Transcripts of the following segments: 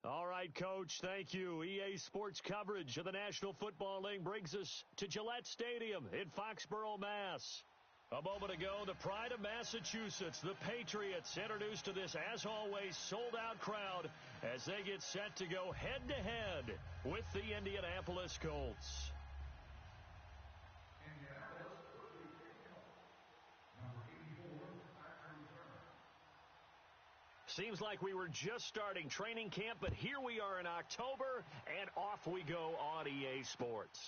All right, Coach, thank you. EA Sports coverage of the National Football League brings us to Gillette Stadium in Foxborough, Mass. A moment ago, the pride of Massachusetts, the Patriots, introduced to this, as always, sold-out crowd as they get set to go head-to-head with the Indianapolis Colts. Seems like we were just starting training camp, but here we are in October, and off we go on EA Sports.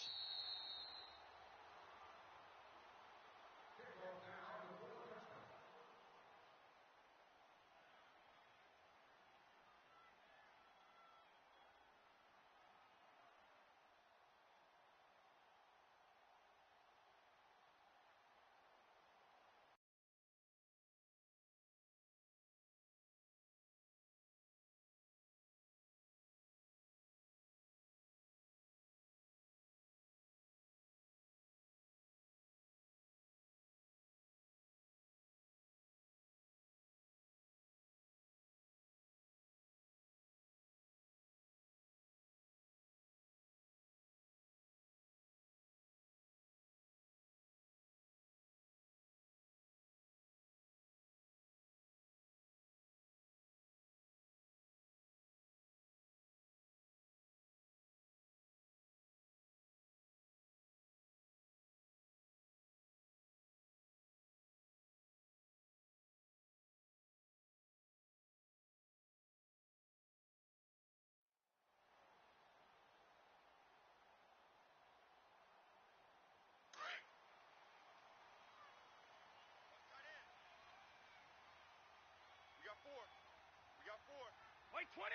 We got four. White 20.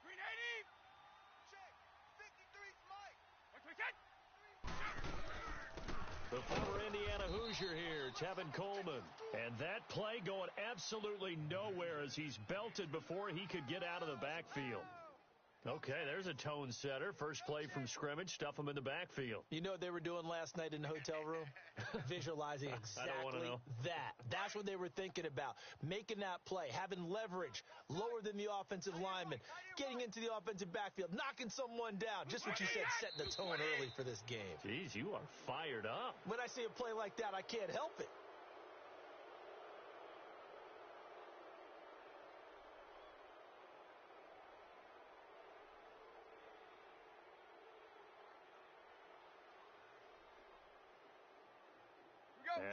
Green 80. Check. 53's Mike. White 10. The former Indiana Hoosier here, Tevin Coleman. And that play going absolutely nowhere as he's belted before he could get out of the backfield. Okay, there's a tone setter. First play from scrimmage, stuff him in the backfield. You know what they were doing last night in the hotel room? Visualizing exactly that. That's what they were thinking about. Making that play, having leverage, lower than the offensive lineman, getting into the offensive backfield, knocking someone down. Just what you said, setting the tone early for this game. Jeez, you are fired up. When I see a play like that, I can't help it.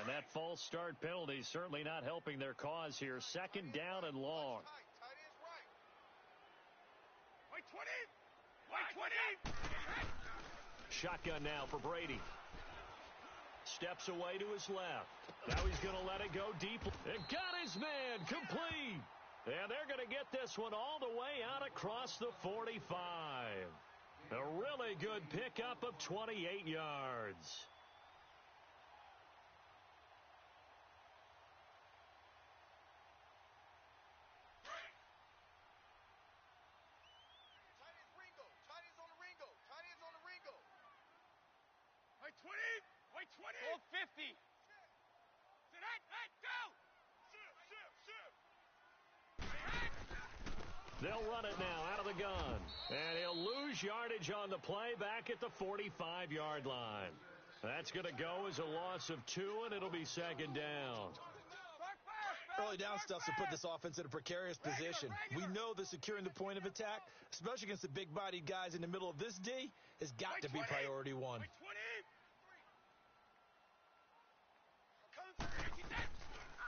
And that false start penalty certainly not helping their cause here. Second down and long. White 20. White 20. Shotgun now for Brady. Steps away to his left. Now he's going to let it go deep. And got his man complete. And they're going to get this one all the way out across the 45. A really good pickup of 28 yards. White 20. White 20. Hold 50. Sit that. Go. They'll run it now out of the gun. And he'll lose yardage on the play back at the 45-yard line. That's going to go as a loss of 2, and it'll be second down. Early down stuff to put this offense in a precarious position. We know that securing the point of attack, especially against the big-bodied guys in the middle of this D, has got to be priority one.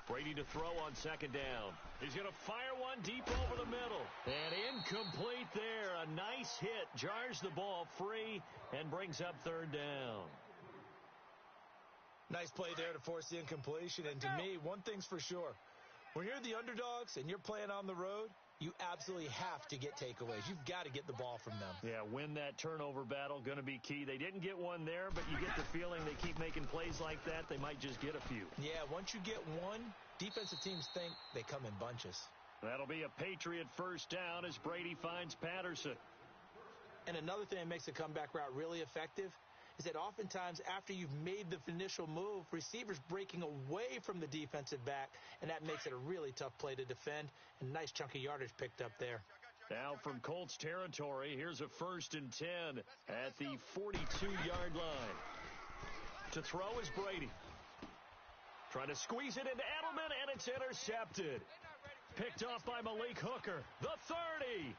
Brady to throw on second down. He's going to fire one deep over the middle. And incomplete there. A nice hit. Jars the ball free and brings up third down. Nice play there to force the incompletion. And to me, one thing's for sure. When you're the underdogs and you're playing on the road, you absolutely have to get takeaways. You've got to get the ball from them. Yeah, win that turnover battle, going to be key. They didn't get one there, but you get the feeling they keep making plays like that, they might just get a few. Yeah, once you get one, defensive teams think they come in bunches. That'll be a Patriot first down as Brady finds Patterson. And another thing that makes the comeback route really effective is that oftentimes after you've made the initial move, receivers breaking away from the defensive back, and that makes it a really tough play to defend, and nice chunk of yardage picked up there. Now from Colts territory, here's a 1st and 10 at the 42-yard line. To throw is Brady. Trying to squeeze it into Edelman, and it's intercepted. Picked off by Malik Hooker. The 30.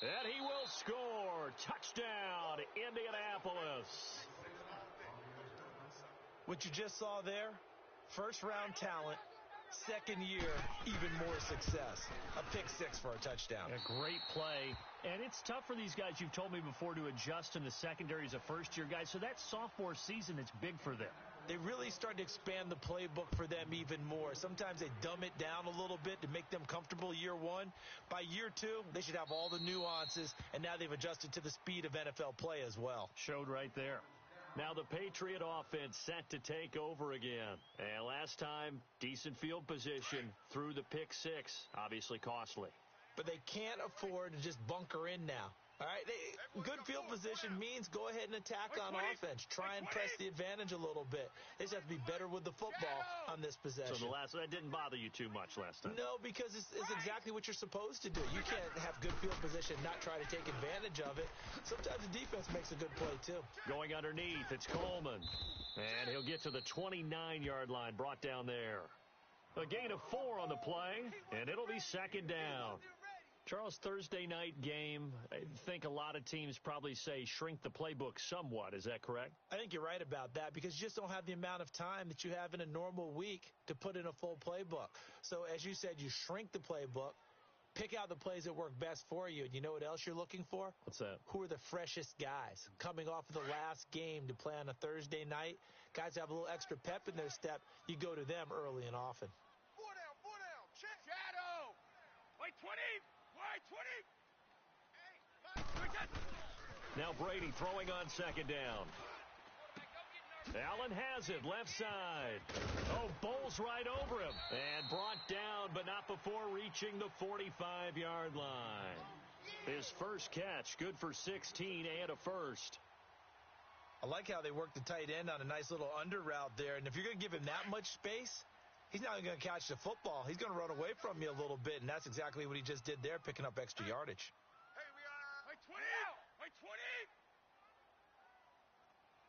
And he will score. Touchdown, Indianapolis. What you just saw there, first-round talent, second year, even more success. A pick six for a touchdown. A great play. And it's tough for these guys, you've told me before, to adjust in the secondary as a first-year guy. So that sophomore season is big for them. They really start to expand the playbook for them even more. Sometimes they dumb it down a little bit to make them comfortable year one. By year two, they should have all the nuances, and now they've adjusted to the speed of NFL play as well. Showed right there. Now the Patriot offense set to take over again. And last time, decent field position through the pick six. Obviously costly. But they can't afford to just bunker in now. All right, good field position means go ahead and attack on offense. Try and press the advantage a little bit. They just have to be better with the football on this possession. So that didn't bother you too much last time? No, because it's exactly what you're supposed to do. You can't have good field position and not try to take advantage of it. Sometimes the defense makes a good play, too. Going underneath, it's Coleman. And he'll get to the 29-yard line, brought down there. A gain of 4 on the play, and it'll be 2nd down. Charles, Thursday night game, I think a lot of teams probably say shrink the playbook somewhat. Is that correct? I think you're right about that because you just don't have the amount of time that you have in a normal week to put in a full playbook. So, as you said, you shrink the playbook, pick out the plays that work best for you. And you know what else you're looking for? What's that? Who are the freshest guys coming off of the last game to play on a Thursday night? Guys have a little extra pep in their step. You go to them early and often. 4 down, check. Shadow. Wait, 20. Now Brady throwing on 2nd down. Allen has it, left side. Oh, bowls right over him. And brought down, but not before reaching the 45-yard line. His first catch, good for 16 and a first. I like how they work the tight end on a nice little under route there. And if you're going to give him that much space, he's not going to catch the football. He's going to run away from you a little bit, and that's exactly what he just did there, picking up extra yardage. Hey, we are. Wait, 20 out. Wait, 20.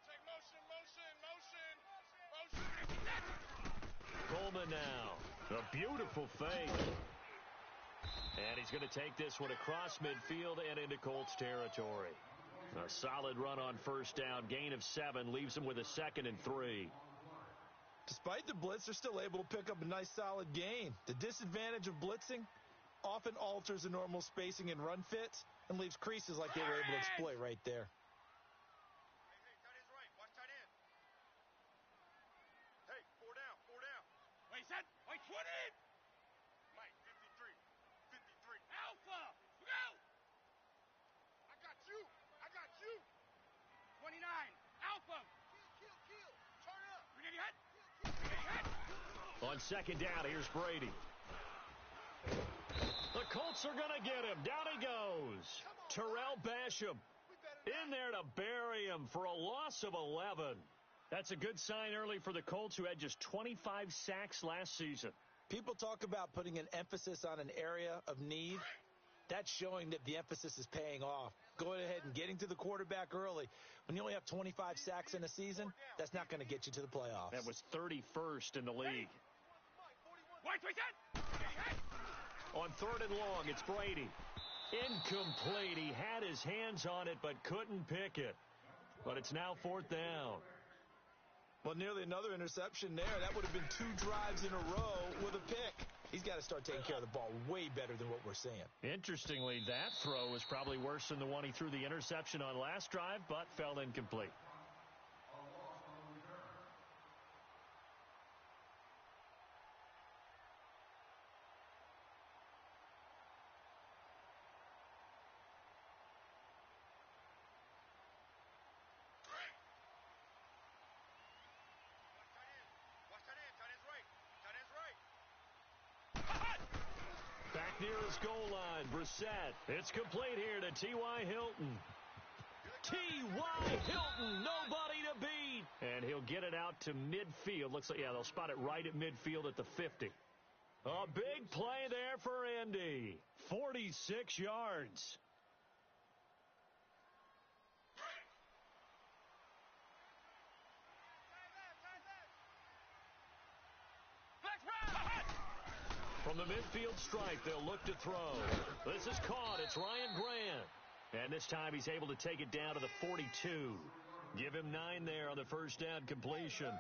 Take motion. Coleman now. A beautiful fake. And he's going to take this one across midfield and into Colts territory. A solid run on 1st down. Gain of 7 leaves him with a 2nd and 3. Despite the blitz, they're still able to pick up a nice solid gain. The disadvantage of blitzing often alters the normal spacing and run fits and leaves creases like they were able to exploit right there. Hey, tight end's right. Watch tight end. Hey, 4 down. Wait, set. Wait, 20. Mike, 53. Alpha, go. I got you. 29. Alpha. Kill. Turn up. Grenade hit. On 2nd down, here's Brady. The Colts are going to get him. Down he goes. Terrell Basham in there to bury him for a loss of 11. That's a good sign early for the Colts, who had just 25 sacks last season. People talk about putting an emphasis on an area of need. That's showing that the emphasis is paying off. Going ahead and getting to the quarterback early. When you only have 25 sacks in a season, that's not going to get you to the playoffs. That was 31st in the league. On 3rd and long, it's Brady. Incomplete. He had his hands on it but couldn't pick it. But it's now 4th down. Well, nearly another interception there. That would have been 2 drives in a row with a pick. He's got to start taking care of the ball way better than what we're seeing. Interestingly, that throw was probably worse than the one he threw the interception on last drive, but fell incomplete. Near his goal line, Brissett. It's complete here to T.Y. Hilton. T.Y. Hilton, nobody to beat. And he'll get it out to midfield. Looks like, yeah, they'll spot it right at midfield at the 50. A big play there for Indy. 46 yards. From the midfield stripe, they'll look to throw. This is caught. It's Ryan Grant. And this time he's able to take it down to the 42. Give him 9 there on the first down completion.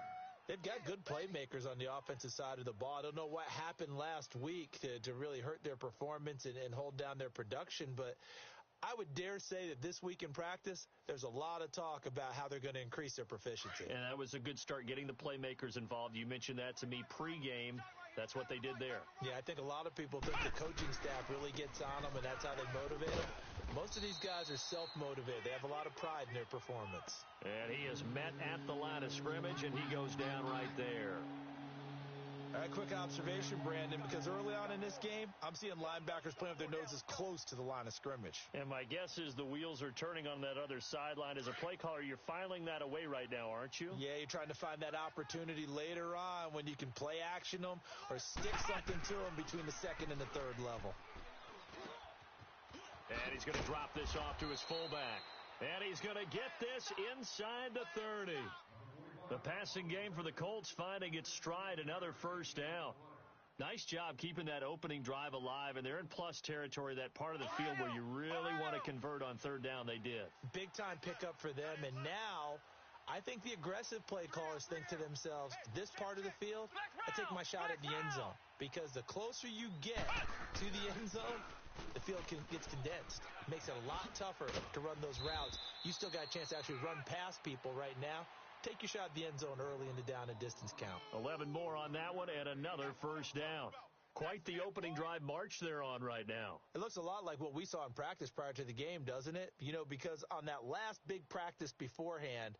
They've got good playmakers on the offensive side of the ball. I don't know what happened last week to really hurt their performance and hold down their production, but I would dare say that this week in practice, there's a lot of talk about how they're going to increase their proficiency. And that was a good start, getting the playmakers involved. You mentioned that to me pregame. That's what they did there. Yeah, I think a lot of people think the coaching staff really gets on them, and that's how they motivate them. Most of these guys are self-motivated. They have a lot of pride in their performance. And he is met at the line of scrimmage, and he goes down right there. All right, quick observation, Brandon, because early on in this game, I'm seeing linebackers playing with their noses close to the line of scrimmage. And my guess is the wheels are turning on that other sideline. As a play caller, you're filing that away right now, aren't you? Yeah, you're trying to find that opportunity later on when you can play action them or stick something to them between the second and the third level. And he's going to drop this off to his fullback. And he's going to get this inside the 30. The passing game for the Colts finding its stride, another first down. Nice job keeping that opening drive alive, and they're in plus territory, that part of the field where you really want to convert on third down. They did. Big-time pickup for them, and now I think the aggressive play callers think to themselves, this part of the field, I take my shot at the end zone, because the closer you get to the end zone, the field gets condensed. It makes it a lot tougher to run those routes. You still got a chance to actually run past people right now. Take your shot at the end zone early in the down and distance count. 11 more on that one and another first down. Quite the opening drive march they're on right now. It looks a lot like what we saw in practice prior to the game, doesn't it? You know, because on that last big practice beforehand,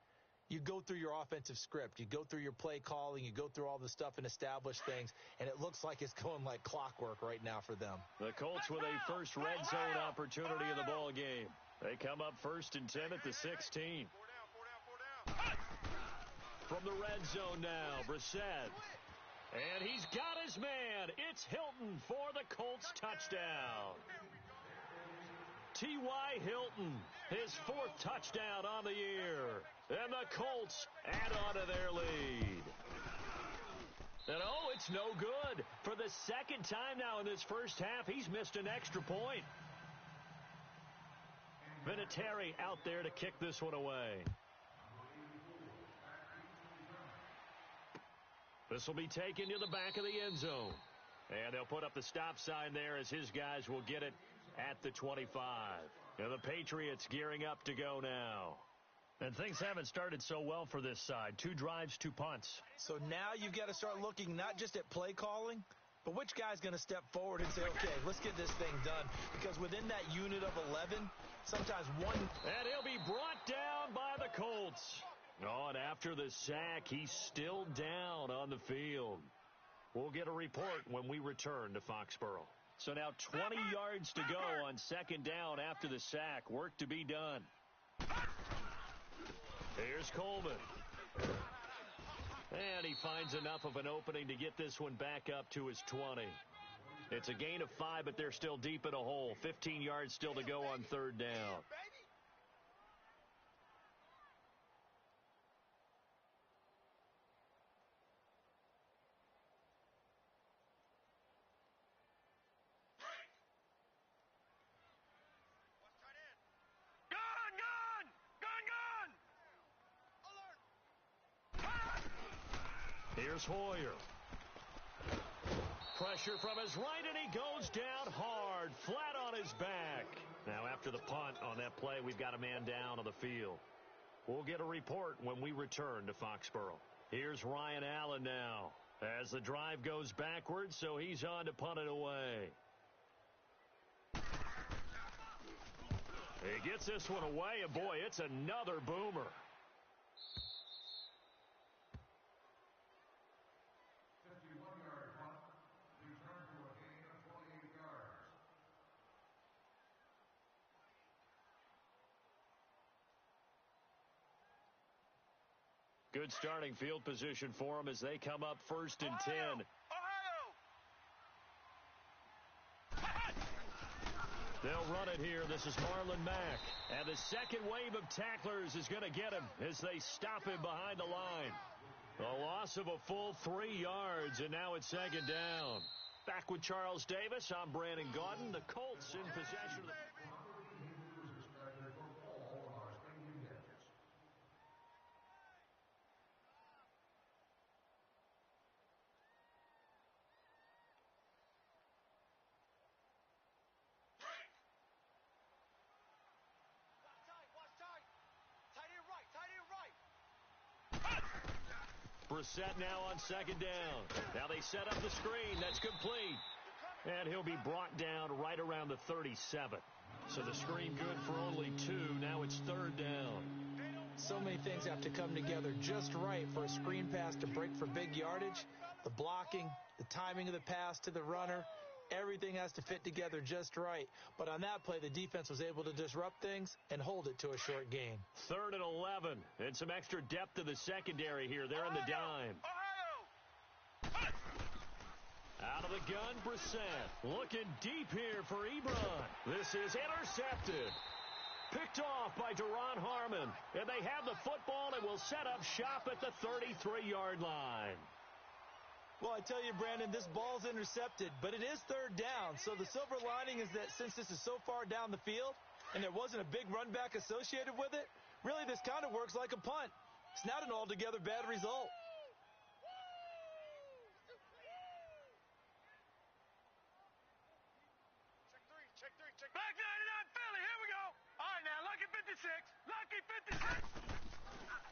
you go through your offensive script. You go through your play calling. You go through all the stuff and establish things. And it looks like it's going like clockwork right now for them. The Colts with a first red zone opportunity in the ball game. They come up 1st and 10 at the 16. From the red zone now, Brissett. And he's got his man. It's Hilton for the Colts touchdown. T.Y. Hilton, his 4th touchdown on the year. And the Colts add on to their lead. And oh, it's no good. For the second time now in this first half, he's missed an extra point. Vinatieri out there to kick this one away. This will be taken to the back of the end zone. And they'll put up the stop sign there as his guys will get it at the 25. And the Patriots gearing up to go now. And things haven't started so well for this side. 2 drives, 2 punts. So now you've got to start looking not just at play calling, but which guy's going to step forward and say, okay, let's get this thing done. Because within that unit of 11, sometimes one... And he'll be brought down by the Colts. Oh, and after the sack, he's still down on the field. We'll get a report when we return to Foxborough. So now 20 yards to go on second down after the sack. Work to be done. Here's Coleman. And he finds enough of an opening to get this one back up to his 20. It's a gain of 5, but they're still deep in a hole. 15 yards still to go on third down. Here's Hoyer. Pressure from his right, and he goes down hard, flat on his back. Now, after the punt on that play, we've got a man down on the field. We'll get a report when we return to Foxborough. Here's Ryan Allen now, as the drive goes backwards, so he's on to punt it away. He gets this one away, and boy, it's another boomer. Good starting field position for them as they come up 1st and 10. Ohio! it here. This is Marlon Mack. And the second wave of tacklers is going to get him as they stop him behind the line. A loss of a full 3 yards, and now it's second down. Back with Charles Davis, I'm Brandon Gaudin. The Colts in possession of the... Brissett now on second down. Now they set up the screen. That's complete. And he'll be brought down right around the 37. So the screen good for only 2. Now it's third down. So many things have to come together just right for a screen pass to break for big yardage. The blocking, the timing of the pass to the runner, everything has to fit together just right. But on that play, the defense was able to disrupt things and hold it to a short gain. Third and 11. And some extra depth in the secondary here. They're in the dime. Out of the gun, Brissett. Looking deep here for Ebron. This is intercepted. Picked off by Deron Harmon. And they have the football and will set up shop at the 33-yard line. Well, I tell you, Brandon, this ball's intercepted, but it is third down. So the silver lining is that since this is so far down the field and there wasn't a big run back associated with it, really this kind of works like a punt. It's not an altogether bad result. Check. Back 99 Philly, here we go. All right, now, lucky 56. Lucky 56.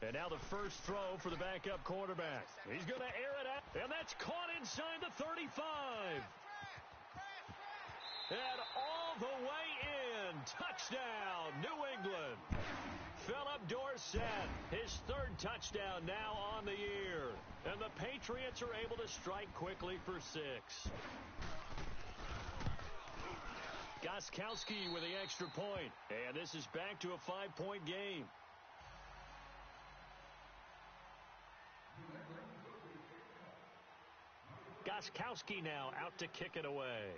And now the first throw for the backup quarterback. He's going to air it out, and that's caught inside the 35. And all the way in. Touchdown, New England. Philip Dorsett, his third touchdown now on the year. And the Patriots are able to strike quickly for 6. Gostkowski with the extra point. And this is back to a 5-point game. Gostkowski now out to kick it away.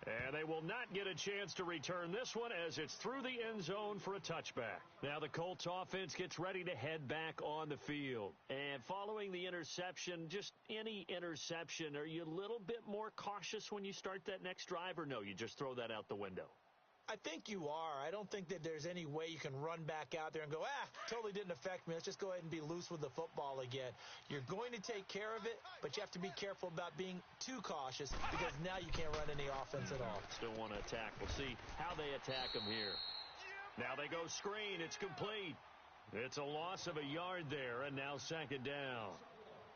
And they will not get a chance to return this one as it's through the end zone for a touchback. Now the Colts offense gets ready to head back on the field. And following the interception, just any interception, are you a little bit more cautious when you start that next drive, or no, you just throw that out the window? I think you are. I don't think that there's any way you can run back out there and go, totally didn't affect me. Let's just go ahead and be loose with the football again. You're going to take care of it, but you have to be careful about being too cautious because now you can't run any offense at all. Still want to attack. We'll see how they attack them here. Now they go screen. It's complete. It's a loss of a yard there, and now second down.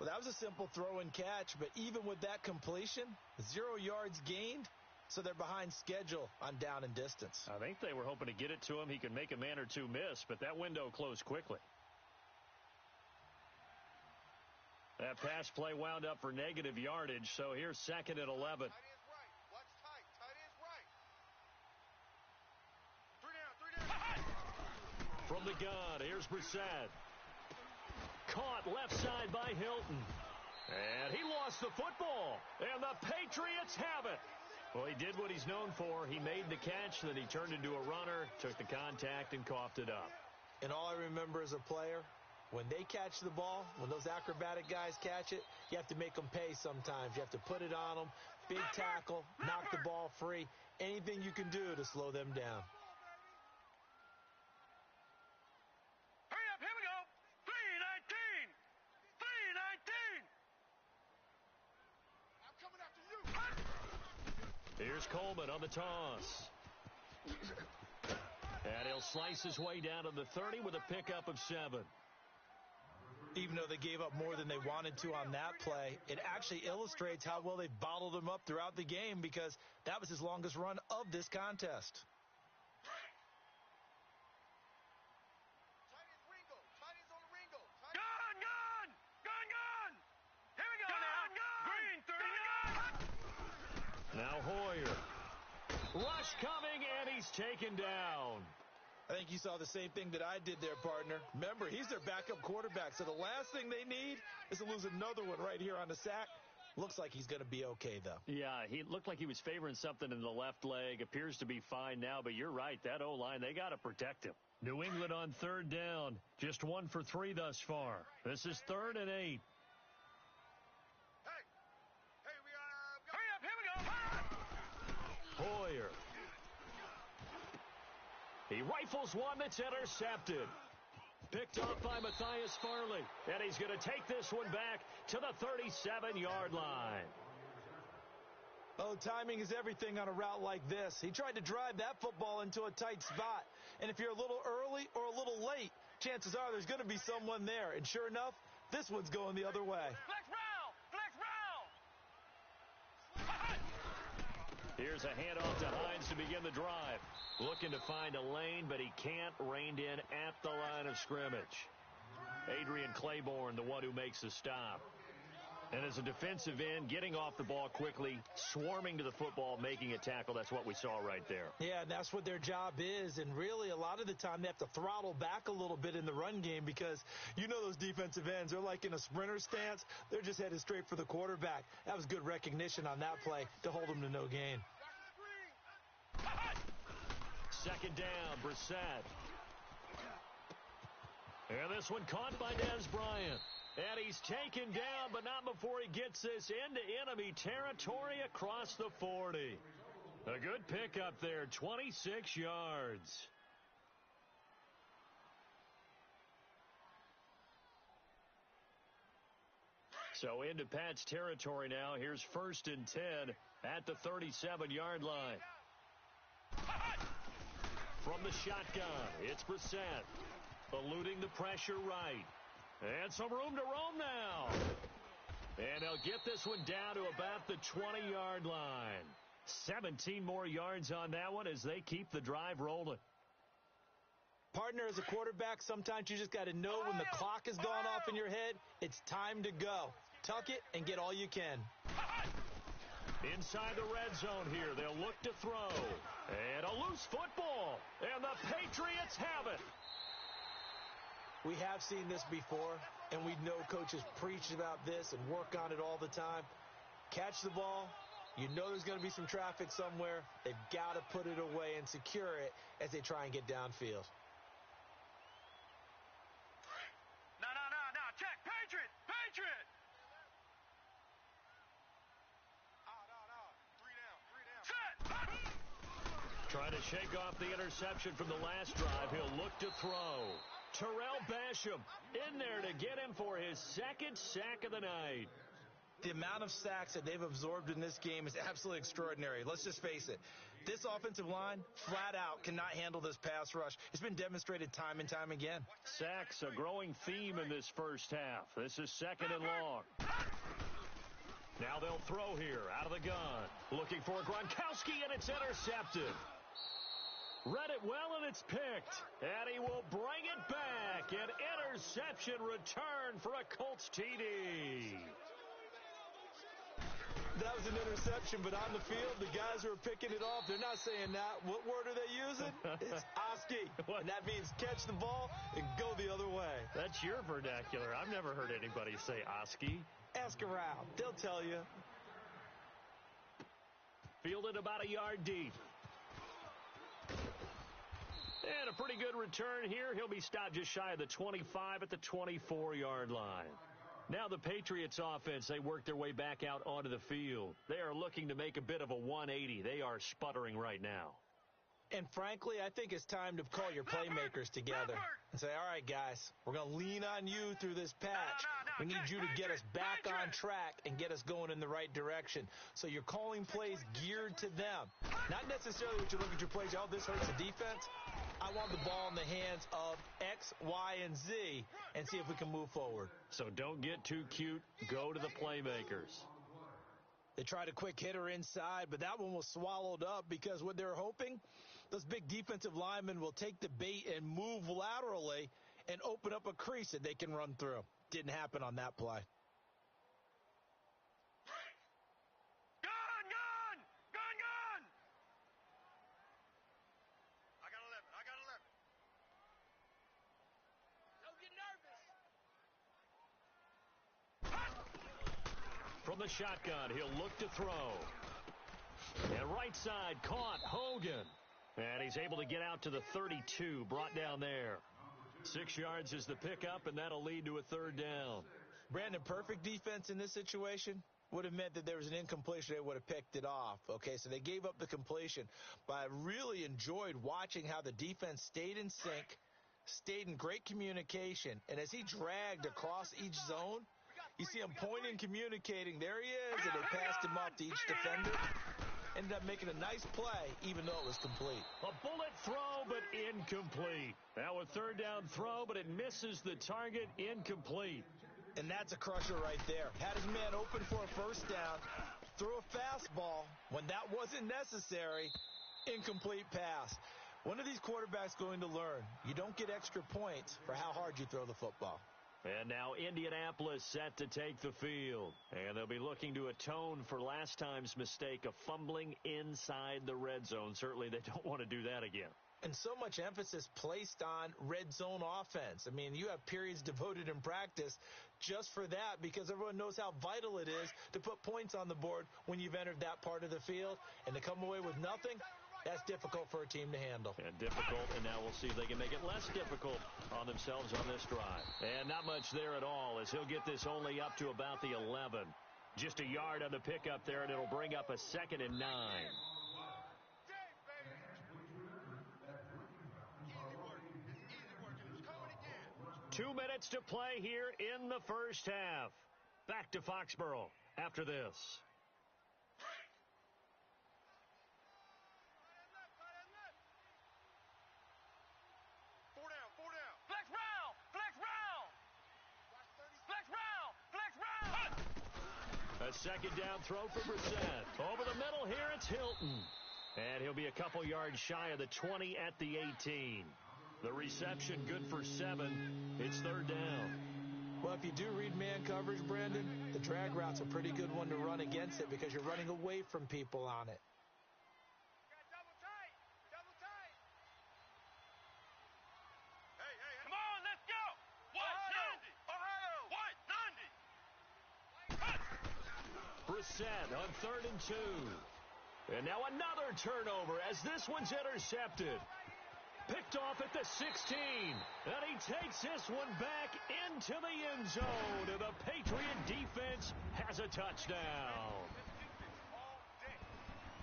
Well, that was a simple throw and catch, but even with that completion, 0 yards gained. So they're behind schedule on down and distance. I think they were hoping to get it to him. He could make a man or two miss, but that window closed quickly. That pass play wound up for negative yardage, so here's second and 11. Tight is right. Watch tight. Tight is right. 3 down. From the gun, here's Brissett. Caught left side by Hilton. And he lost the football. And the Patriots have it. Well, he did what he's known for. He made the catch, then he turned into a runner, took the contact, and coughed it up. And all I remember as a player, when they catch the ball, when those acrobatic guys catch it, you have to make them pay sometimes. You have to put it on them, big tackle, knock the ball free, anything you can do to slow them down. Hurry up, here we go. 3:19. 3:19. I'm coming after you. Here's Coleman on the toss. And he'll slice his way down to the 30 with a pickup of 7. Even though they gave up more than they wanted to on that play, it actually illustrates how well they bottled him up throughout the game because that was his longest run of this contest. Gun! Here we go now. Green, 30 yards. Now Hoyer. Rush coming, and he's taken down. I think you saw the same thing that I did there, partner. Remember, he's their backup quarterback, so the last thing they need is to lose another one right here on the sack. Looks like he's going to be okay, though. Yeah, he looked like he was favoring something in the left leg. Appears to be fine now, but you're right. That O-line, they got to protect him. New England on third down. Just 1 for 3 thus far. This is 3rd and 8. Hey, we got hurry up, here we go. Hoyer. He rifles one that's intercepted. Picked off by Matthias Farley. And he's going to take this one back to the 37-yard line. Oh, timing is everything on a route like this. He tried to drive that football into a tight spot. And if you're a little early or a little late, chances are there's going to be someone there. And sure enough, this one's going the other way. Flex round! Here's a handoff to Hines to begin the drive. Looking to find a lane, but he can't. Reined in at the line of scrimmage. Adrian Claiborne, the one who makes the stop. And as a defensive end, getting off the ball quickly, swarming to the football, making a tackle. That's what we saw right there. Yeah, and that's what their job is. And really, a lot of the time, they have to throttle back a little bit in the run game because you know those defensive ends, they're like in a sprinter stance. They're just headed straight for the quarterback. That was good recognition on that play to hold them to no gain. Second down, Brissett. And this one caught by Dez Bryant. And he's taken down, but not before he gets this into enemy territory across the 40. A good pickup there, 26 yards. So into Pat's territory now. Here's 1st and 10 at the 37-yard line. From the shotgun, it's Brissett. Eluding the pressure right. And some room to roam now. And they'll get this one down to about the 20-yard line. 17 more yards on that one as they keep the drive rolling. Partner, as a quarterback, sometimes you just got to know when the clock has gone off in your head, it's time to go. Tuck it and get all you can. Inside the red zone here, they'll look to throw. And a loose football. And the Patriots have it. We have seen this before, and we know coaches preach about this and work on it all the time. Catch the ball. You know there's going to be some traffic somewhere. They've got to put it away and secure it as they try and get downfield. No. Check. Patriot. No. 3 down. Set. Trying to shake off the interception from the last drive. He'll look to throw. Terrell Basham in there to get him for his 2nd sack of the night. The amount of sacks that they've absorbed in this game is absolutely extraordinary. Let's just face it. This offensive line, flat out, cannot handle this pass rush. It's been demonstrated time and time again. Sacks, a growing theme in this first half. This is 2nd and long. Now they'll throw here out of the gun. Looking for Gronkowski, and it's intercepted. Read it well, and it's picked. And he will bring it back. An interception return for a Colts TD. That was an interception, but on the field, the guys who are picking it off, they're not saying that. What word are they using? It's Oski. And that means catch the ball and go the other way. That's your vernacular. I've never heard anybody say Oski. Ask around. They'll tell you. Fielded about a yard deep. And a pretty good return here. He'll be stopped just shy of the 25 at the 24-yard line. Now the Patriots offense, they work their way back out onto the field. They are looking to make a bit of a 180. They are sputtering right now. And frankly, I think it's time to call your playmakers together and say, all right, guys, we're going to lean on you through this patch. We need you to get us back on track and get us going in the right direction. So you're calling plays geared to them. Not necessarily what you look at your plays, oh, this hurts the defense. I want the ball in the hands of X, Y, and Z and see if we can move forward. So don't get too cute. Go to the playmakers. They tried a quick hitter inside, but that one was swallowed up because what they're hoping, those big defensive linemen will take the bait and move laterally and open up a crease that they can run through. Didn't happen on that play. Gun! I got 11. Don't get nervous. From From the shotgun, he'll look to throw. And right side, caught, Hogan. And he's able to get out to the 32, brought down there. 6 yards is the pickup, and that'll lead to a third down. Brandon, perfect defense in this situation would have meant that there was an incompletion. They would have picked it off. Okay, so they gave up the completion. But I really enjoyed watching how the defense stayed in sync, stayed in great communication. And as he dragged across each zone, you see him pointing, communicating. There he is, and they passed him off to each defender. Ended up making a nice play, even though it was complete. A bullet throw, but incomplete. Now a third down throw, but it misses the target, incomplete. And that's a crusher right there. Had his man open for a first down, threw a fastball when that wasn't necessary, incomplete pass. When are these quarterbacks going to learn? You don't get extra points for how hard you throw the football. And now Indianapolis set to take the field. And they'll be looking to atone for last time's mistake of fumbling inside the red zone. Certainly they don't want to do that again. And so much emphasis placed on red zone offense. I mean, you have periods devoted in practice just for that because everyone knows how vital it is to put points on the board when you've entered that part of the field. And to come away with nothing, that's difficult for a team to handle. And difficult, and now we'll see if they can make it less difficult on themselves on this drive. And not much there at all as he'll get this only up to about the 11. Just a yard on the pickup there, and it'll bring up a 2nd and 9. 2 minutes to play here in the first half. Back to Foxborough after this. 4 down, 4 down. Flex round, flex round. Flex round, flex round. A second down throw for Brissett. Over the middle here, it's Hilton. And he'll be a couple yards shy of the 20 at the 18. The reception good for 7. It's third down. Well, if you do read man coverage, Brandon, the drag route's a pretty good one to run against it because you're running away from people on it. Double tight. Double tight. Hey. Come on, let's go. Ohio. 190. Brissett on 3rd and 2. And now another turnover as this one's intercepted. Picked off at the 16. And he takes this one back into the end zone. And the Patriot defense has a touchdown.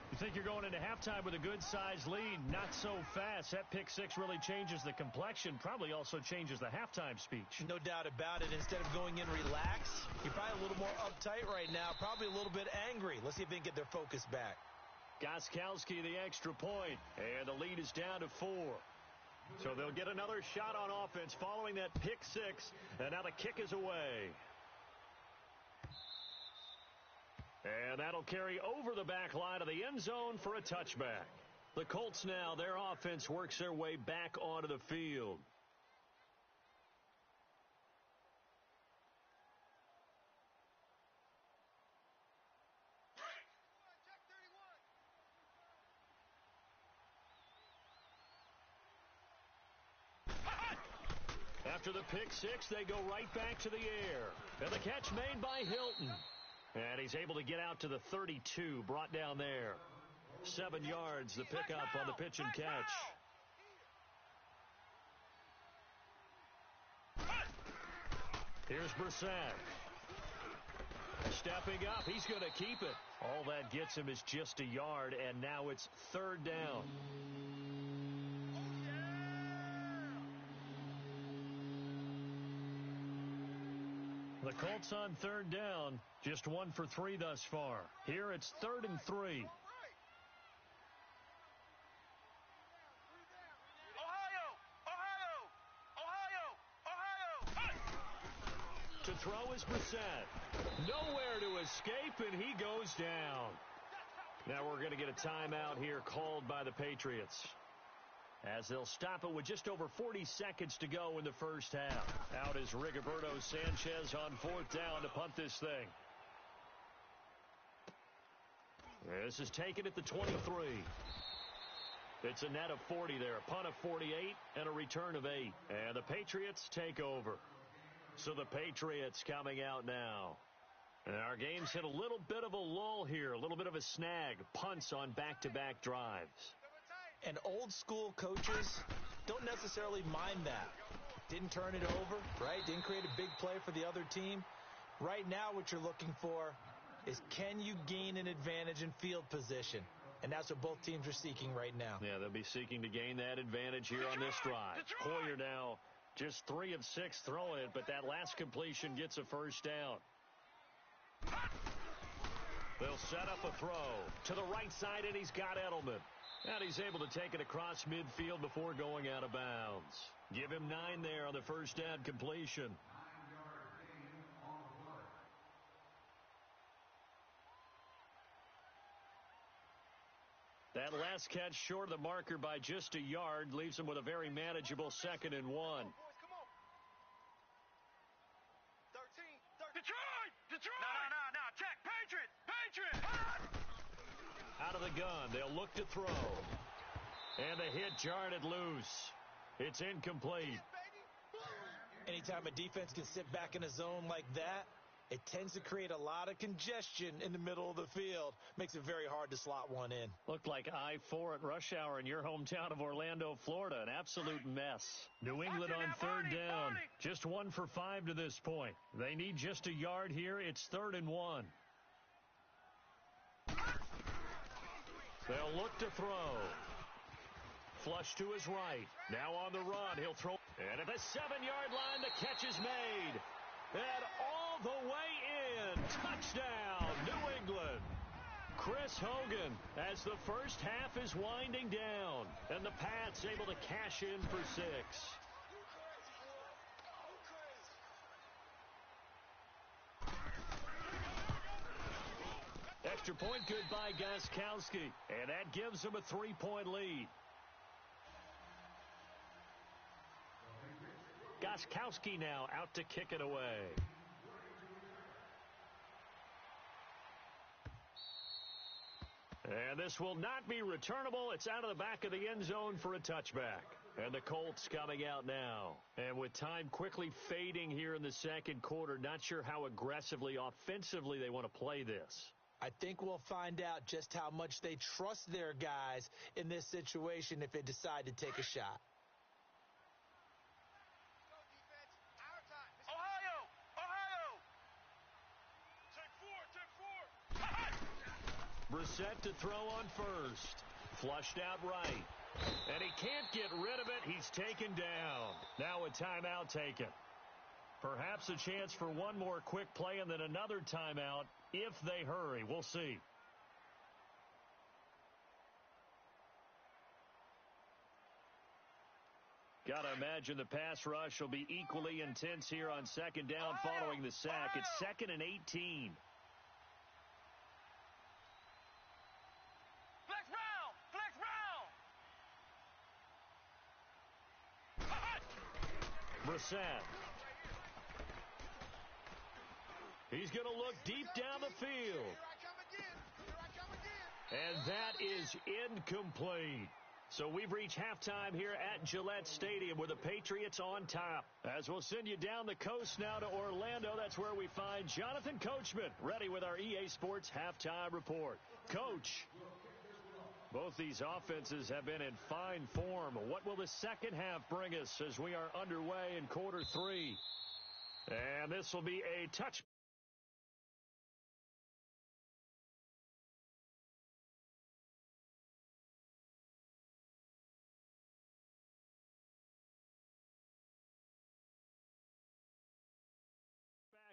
You think you're going into halftime with a good-sized lead? Not so fast. That pick six really changes the complexion. Probably also changes the halftime speech. No doubt about it. Instead of going in relaxed, you're probably a little more uptight right now. Probably a little bit angry. Let's see if they can get their focus back. Gostkowski the extra point. And the lead is down to 4. So they'll get another shot on offense following that pick six. And now the kick is away. And that'll carry over the back line of the end zone for a touchback. The Colts now, their offense works their way back onto the field. After the pick six, they go right back to the air. And the catch made by Hilton. And he's able to get out to the 32, brought down there. 7 yards, the pickup on the pitch and catch. Here's Brissett. Stepping up, he's going to keep it. All that gets him is just a yard, and now it's third down. The Colts on third down, just 1 for 3 thus far. Here it's 3rd and 3. Ohio. To throw is Brissett. Nowhere to escape, and he goes down. Now we're going to get a timeout here called by the Patriots, as they'll stop it with just over 40 seconds to go in the first half. Out is Rigoberto Sanchez on 4th down to punt this thing. This is taken at the 23. It's a net of 40 there, a punt of 48 and a return of 8. And the Patriots take over. So the Patriots coming out now. And our game's hit a little bit of a lull here, a little bit of a snag. Punts on back-to-back drives. And old school coaches don't necessarily mind that. Didn't turn it over, right? Didn't create a big play for the other team. Right now what you're looking for is, can you gain an advantage in field position? And that's what both teams are seeking right now. Yeah, they'll be seeking to gain that advantage here on this drive. Hoyer now just 3 of 6 throwing it, but that last completion gets a first down. They'll set up a throw to the right side, and he's got Edelman. And he's able to take it across midfield before going out of bounds. Give him 9 there on the first down completion. That last catch short of the marker by just a yard leaves him with a very manageable 2nd and 1. Detroit! No, check, Patriot! Out of the gun, they'll look to throw. And the hit jarred it loose. It's incomplete. Anytime a defense can sit back in a zone like that, it tends to create a lot of congestion in the middle of the field. Makes it very hard to slot one in. Looked like I-4 at rush hour in your hometown of Orlando, Florida. An absolute mess. New England on 3rd down. Just 1 for 5 to this point. They need just a yard here. It's 3rd and 1. They'll look to throw. Flush to his right. Now on the run. He'll throw. And at the 7-yard line, the catch is made. And all the way in. Touchdown, New England. Chris Hogan, as the first half is winding down. And the Pats able to cash in for 6. Extra point good by Gostkowski. And that gives him a 3-point lead. Gostkowski now out to kick it away. And this will not be returnable. It's out of the back of the end zone for a touchback. And the Colts coming out now. And with time quickly fading here in the second quarter, not sure how aggressively, offensively they want to play this. I think we'll find out just how much they trust their guys in this situation if they decide to take a shot. Brissett to throw on first. Flushed out right. And he can't get rid of it. He's taken down. Now a timeout taken. Perhaps a chance for one more quick play and then another timeout if they hurry. We'll see. Gotta imagine the pass rush will be equally intense here on 2nd down following the sack. It's 2nd and 18. Brissett. He's going to look deep down the field. And that is incomplete. So we've reached halftime here at Gillette Stadium with the Patriots on top. As we'll send you down the coast now to Orlando, that's where we find Jonathan Coachman ready with our EA Sports halftime report. Coach, both these offenses have been in fine form. What will the second half bring us as we are underway in quarter 3? And this will be a touch.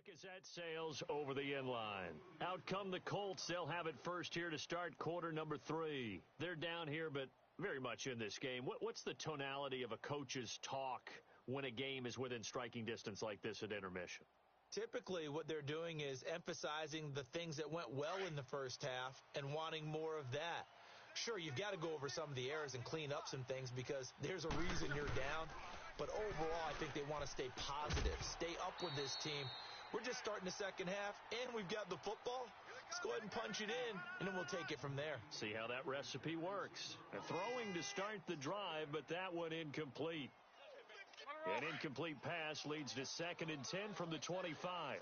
Back is at Sales over the end line. Out come the Colts. They'll have it first here to start quarter number 3. They're down here, but very much in this game. What's the tonality of a coach's talk when a game is within striking distance like this at intermission? Typically, what they're doing is emphasizing the things that went well in the first half and wanting more of that. Sure, you've got to go over some of the errors and clean up some things because there's a reason you're down. But overall, I think they want to stay positive, stay up with this team. We're just starting the second half, and we've got the football. Let's go ahead and punch it in, and then we'll take it from there. See how that recipe works. Throwing to start the drive, but that one incomplete. An incomplete pass leads to 2nd and 10 from the 25.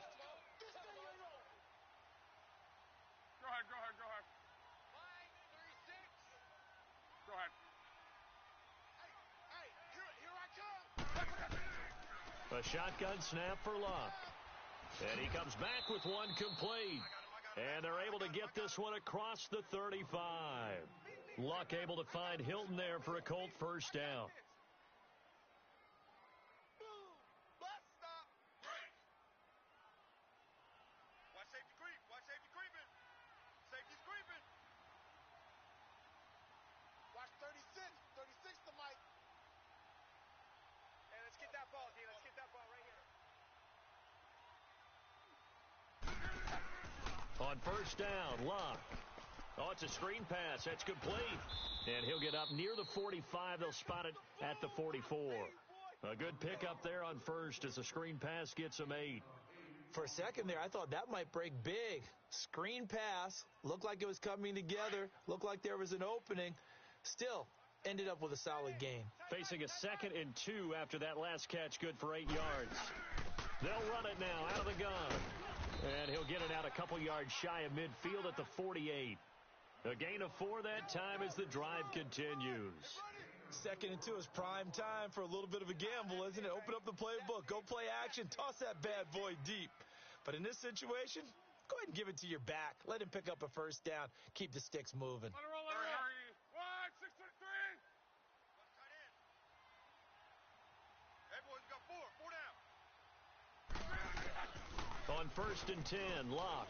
The shotgun snap for Luck. And he comes back with one complete. And they're able to get this one across the 35. Luck able to find Hilton there for a Colt first down. Watch safety creep. Watch safety creeping. Safety's creeping. Watch 36. 36 to Mike. Hey, let's get that ball, D. Let's get that ball right here. On first down, Luck. Oh, it's a screen pass. That's complete. And he'll get up near the 45. They'll spot it at the 44. A good pickup there on first as the screen pass gets him 8. For a second there, I thought that might break big. Screen pass. Looked like it was coming together. Looked like there was an opening. Still, ended up with a solid gain. Facing a 2nd and 2 after that last catch, good for 8 yards. They'll run it now out of the gun. And he'll get it out a couple yards shy of midfield at the 48. A gain of 4 that time as the drive continues. 2nd and 2 is prime time for a little bit of a gamble, isn't it? Open up the playbook. Go play action. Toss that bad boy deep. But in this situation, go ahead and give it to your back. Let him pick up a first down. Keep the sticks moving. Let it roll, let it roll. 1, 6, 3. Hey, boys, we got 4. 4 down. On first and 10, Luck.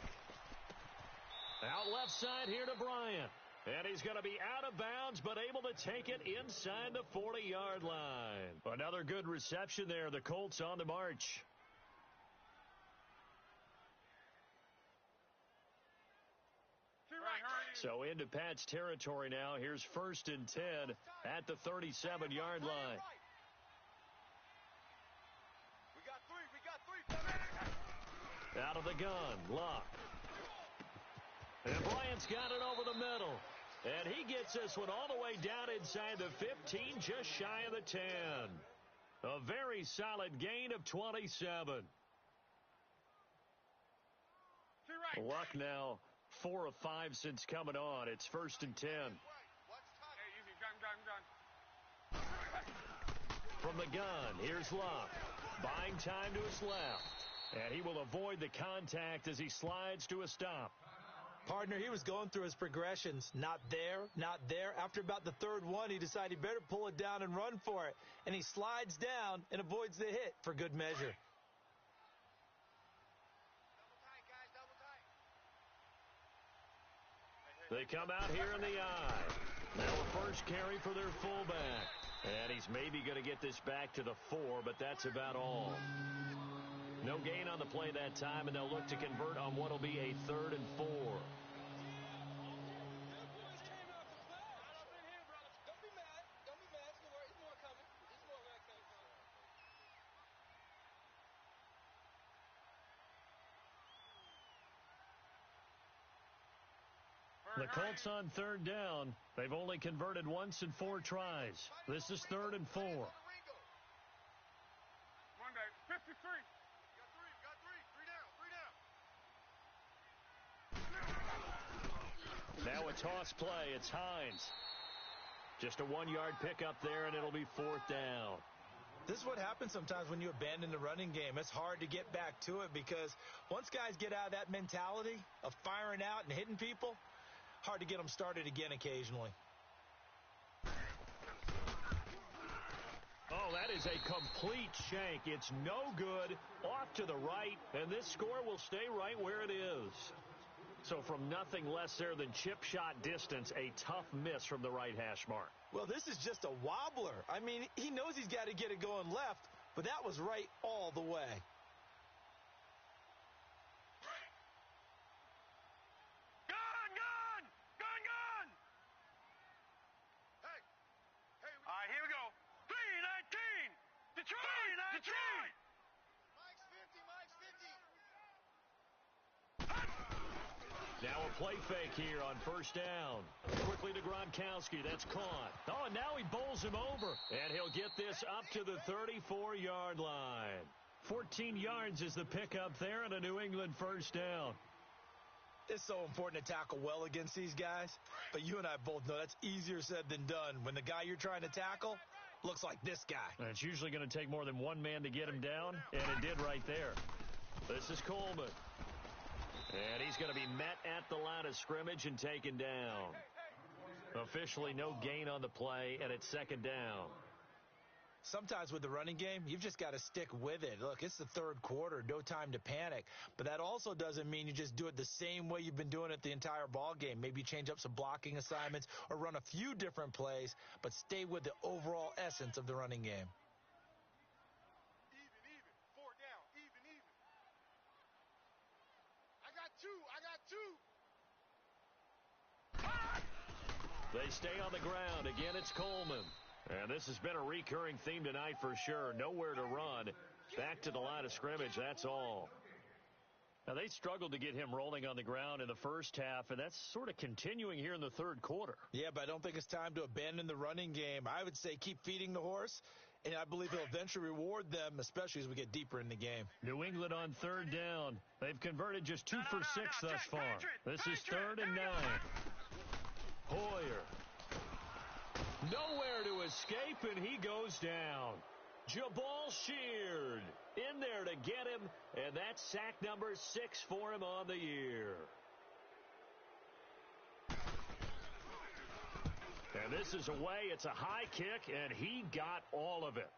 Out left side here to Bryant. And he's going to be out of bounds, but able to take it inside the 40-yard line. Another good reception there. The Colts on the march. So into Pat's territory now. Here's first and 10 at the 37-yard line. We got 3. Out of the gun, Luck. And Bryant's got it over the middle. And he gets this one all the way down inside the 15, just shy of the 10. A very solid gain of 27. Luck now 4 of 5 since coming on. It's first and 10. Hey, easy. Gun. From the gun, here's Luck. Buying time to his left. And he will avoid the contact as he slides to a stop. Partner, he was going through his progressions. Not there, not there. After about the 3rd one, he decided he better pull it down and run for it. And he slides down and avoids the hit for good measure. They come out here in the eye. Now a first carry for their fullback. And he's maybe going to get this back to the 4, but that's about all. No gain on the play that time, and they'll look to convert on what will be a 3rd and 4. The Colts on 3rd down. They've only converted once in 4 tries. This is 3rd and 4. Monday, 53. Got 3 down. Now a toss play. It's Hines. Just a 1-yard pickup there, and it'll be 4th down. This is what happens sometimes when you abandon the running game. It's hard to get back to it because once guys get out of that mentality of firing out and hitting people, hard to get them started again occasionally. Oh, that is a complete shank. It's no good. Off to the right, and this score will stay right where it is. So from nothing less there than chip shot distance, a tough miss from the right hash mark. Well, this is just a wobbler. I mean, he knows he's got to get it going left, but that was right all the way. All right, here we go. 3-19. Detroit. Mike's 50. Now a play fake here on first down. Quickly to Gronkowski. That's caught. Oh, and now he bowls him over. And he'll get this up to the 34-yard line. 14 yards is the pickup there and a New England first down. It's so important to tackle well against these guys, but you and I both know that's easier said than done. When the guy you're trying to tackle looks like this guy. And it's usually going to take more than one man to get him down, and it did right there. This is Coleman. And he's going to be met at the line of scrimmage and taken down. Officially no gain on the play, and it's second down. Sometimes with the running game, you've just got to stick with it. Look, it's the third quarter, no time to panic. But that also doesn't mean you just do it the same way you've been doing it the entire ball game. Maybe change up some blocking assignments or run a few different plays, but stay with the overall essence of the running game. Even. 4 down. Even. I got two. They stay on the ground. Again, it's Coleman. And this has been a recurring theme tonight for sure. Nowhere to run. Back to the line of scrimmage, that's all. Now, they struggled to get him rolling on the ground in the first half, and that's sort of continuing here in the third quarter. Yeah, but I don't think it's time to abandon the running game. I would say keep feeding the horse, and I believe he'll eventually reward them, especially as we get deeper in the game. New England on third down. They've converted just 2 for 6 thus far. This is 3rd and 9. Hoyer. Nowhere to escape, and he goes down. Jabal Sheard in there to get him, and that's sack number 6 for him on the year. And this is away. It's a high kick, and he got all of it.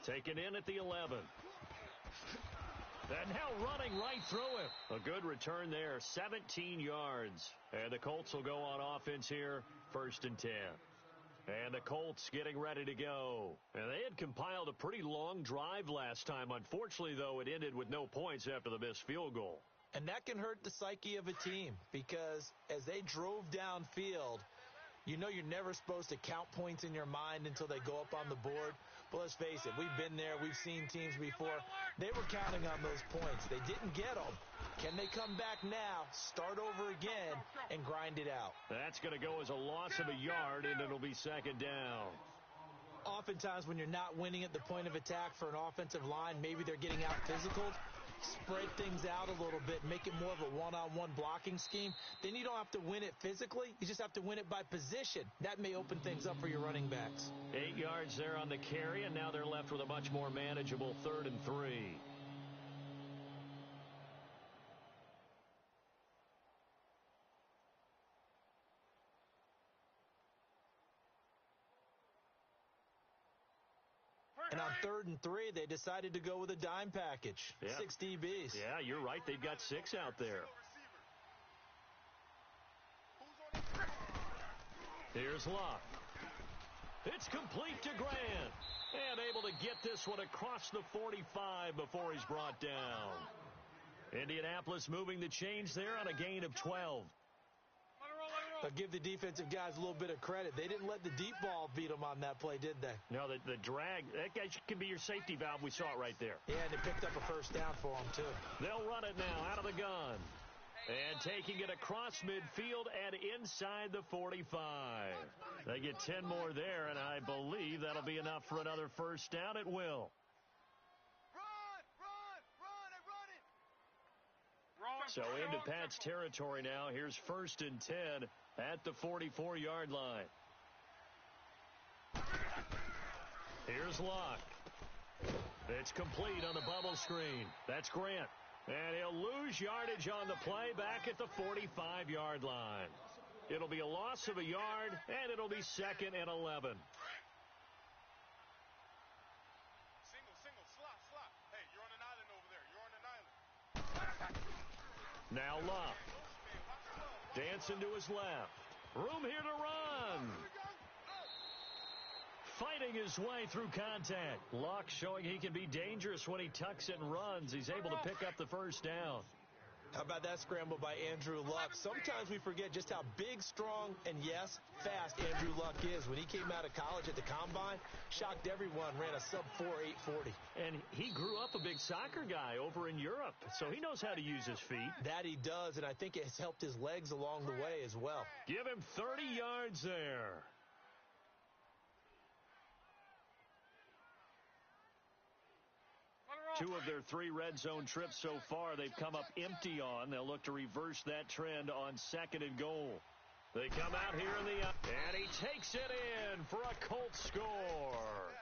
Taken in at the 11. And now running right through him. A good return there, 17 yards. And the Colts will go on offense here, 1st and 10. And the Colts getting ready to go. And they had compiled a pretty long drive last time. Unfortunately, though, it ended with no points after the missed field goal. And that can hurt the psyche of a team because as they drove downfield, you know you're never supposed to count points in your mind until they go up on the board. But let's face it, we've been there. We've seen teams before. They were counting on those points. They didn't get them. Can they come back now, start over again, and grind it out? That's going to go as a loss of a yard, and it'll be 2nd down. Oftentimes when you're not winning at the point of attack for an offensive line, maybe they're getting out physical. Spread things out a little bit, make it more of a one-on-one blocking scheme. Then you don't have to win it physically. You just have to win it by position. That may open things up for your running backs. 8 yards there on the carry, and now they're left with a much more manageable 3rd and 3. And on 3rd and 3, they decided to go with a dime package. Yeah. 6 DBs. Yeah, you're right. They've got 6 out there. Here's Locke. It's complete to Grant. And able to get this one across the 45 before he's brought down. Indianapolis moving the chains there on a gain of 12. But give the defensive guys a little bit of credit. They didn't let the deep ball beat them on that play, did they? No, the drag, that guy can be your safety valve. We saw it right there. Yeah, and they picked up a 1st down for them, too. They'll run it now out of the gun. And taking it across midfield and inside the 45. They get 10 more there, and I believe that'll be enough for another 1st down. It will. So into Pat's territory now. Here's 1st and 10 at the 44-yard line. Here's Locke. It's complete on the bubble screen. That's Grant. And he'll lose yardage on the play back at the 45-yard line. It'll be a loss of a yard, and it'll be 2nd and 11. Single, slot. Hey, you're on an island over there. You're on an island. Now Locke. Dancing to his left. Room here to run. Fighting his way through contact. Locke showing he can be dangerous when he tucks it and runs. He's able to pick up the 1st down. How about that scramble by Andrew Luck? Sometimes we forget just how big, strong, and yes, fast Andrew Luck is. When he came out of college at the Combine, shocked everyone, ran a sub-4 840. And he grew up a big soccer guy over in Europe, so he knows how to use his feet. That he does, and I think it's helped his legs along the way as well. Give him 30 yards there. Two of their 3 red zone trips so far, they've come up empty on. They'll look to reverse that trend on 2nd and goal. They come out here in the and he takes it in for a Colts score.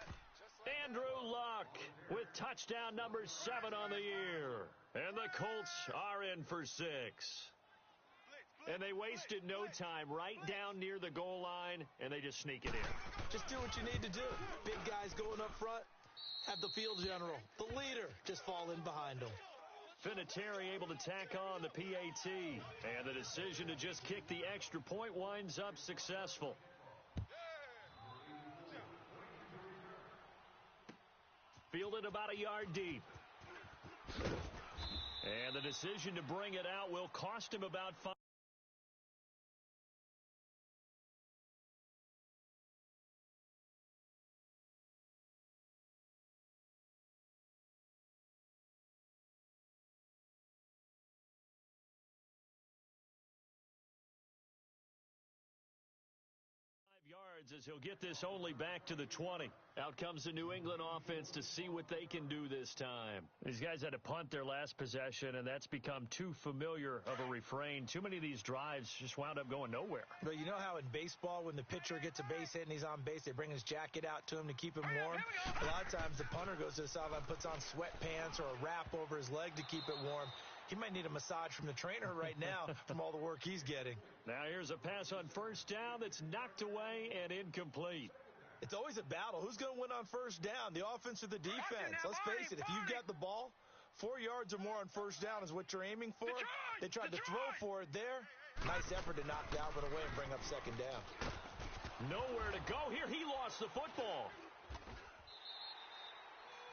Andrew Luck with touchdown number 7 on the year. And the Colts are in for 6. And they wasted no time right down near the goal line, and they just sneak it in. Just do what you need to do. Big guys going up front. Have the field general, the leader, just fall in behind them. Vinatieri able to tack on the PAT. And the decision to just kick the extra point winds up successful. Fielded about a yard deep. And the decision to bring it out will cost him about 5. Yards as he'll get this only back to the 20. Out comes the New England offense to see what they can do this time. These guys had to punt their last possession, and that's become too familiar of a refrain. Too many of these drives just wound up going nowhere. But you know how in baseball, when the pitcher gets a base hit and he's on base, they bring his jacket out to him to keep him warm? A lot of times the punter goes to the sideline, puts on sweatpants or a wrap over his leg to keep it warm. He might need a massage from the trainer right now from all the work he's getting. Now here's a pass on first down that's knocked away and incomplete. It's always a battle. Who's going to win on first down, the offense or the defense? Let's face it, if you've got the ball, 4 yards or more on first down is what you're aiming for. They tried to throw for it there. Nice effort to knock Dalvin away and bring up second down. Nowhere to go here. He lost the football.